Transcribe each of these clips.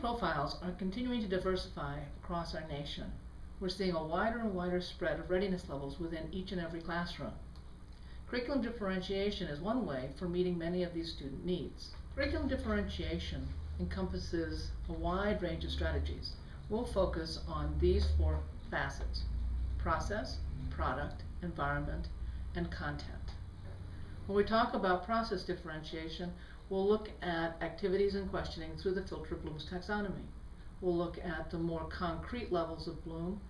profiles are continuing to diversify across our nation. We're seeing a wider and wider spread of readiness levels within each and every classroom. Curriculum differentiation is one way for meeting many of these student needs. Curriculum differentiation encompasses a wide range of strategies. We'll focus on these four facets: process, product, environment, and content. When we talk about process differentiation, we'll look at activities and questioning through the filter of Bloom's taxonomy. We'll look at the more concrete levels of Bloom,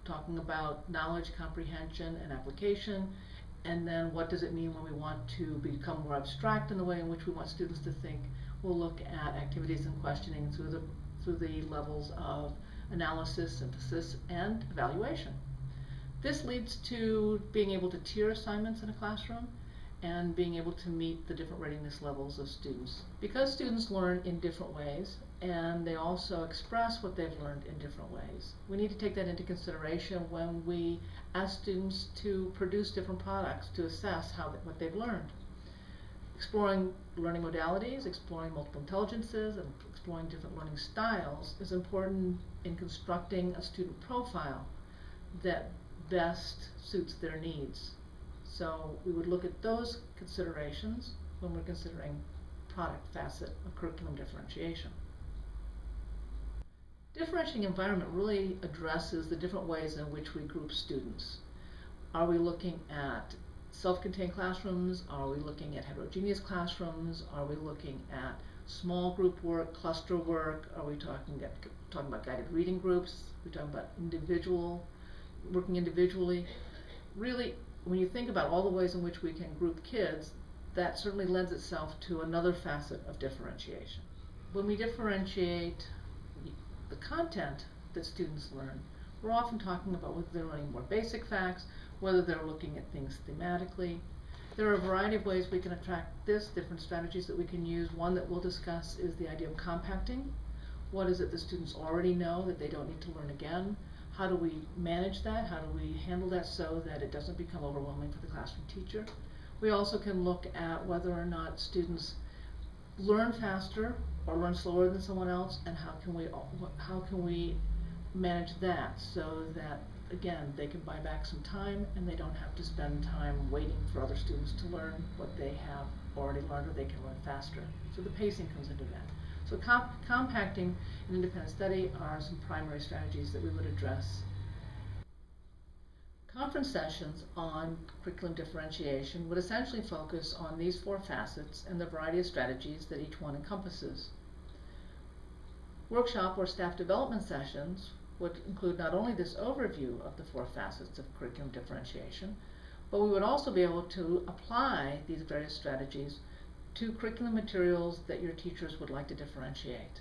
talking about knowledge, comprehension, and application, and then what does it mean when we want to become more abstract in the way in which we want students to think. We'll look at activities and questioning through the levels of analysis, synthesis, and evaluation. This leads to being able to tier assignments in a classroom and being able to meet the different readiness levels of students. Because students learn in different ways, and they also express what they've learned in different ways, we need to take that into consideration when we ask students to produce different products to assess what they've learned. Exploring learning modalities, exploring multiple intelligences, and exploring different learning styles is important in constructing a student profile that best suits their needs. So we would look at those considerations when we're considering product facet of curriculum differentiation. Differentiating environment really addresses the different ways in which we group students. Are we looking at self-contained classrooms? Are we looking at heterogeneous classrooms? Are we looking at small group work, cluster work? Are we talking about guided reading groups? Are we talking about working individually? Really, when you think about all the ways in which we can group kids, that certainly lends itself to another facet of differentiation. When we differentiate the content that students learn, we're often talking about whether they're learning more basic facts, whether they're looking at things thematically. There are a variety of ways we can attract this, different strategies that we can use. One that we'll discuss is the idea of compacting. What is it the students already know that they don't need to learn again? How do we manage that? How do we handle that so that it doesn't become overwhelming for the classroom teacher? We also can look at whether or not students learn faster or learn slower than someone else, and how can we manage that so that, again, they can buy back some time and they don't have to spend time waiting for other students to learn what they have already learned, or they can learn faster. So the pacing comes into that. So compacting and independent study are some primary strategies that we would address. Conference sessions on curriculum differentiation would essentially focus on these four facets and the variety of strategies that each one encompasses. Workshop or staff development sessions would include not only this overview of the four facets of curriculum differentiation, but we would also be able to apply these various strategies to curriculum materials that your teachers would like to differentiate.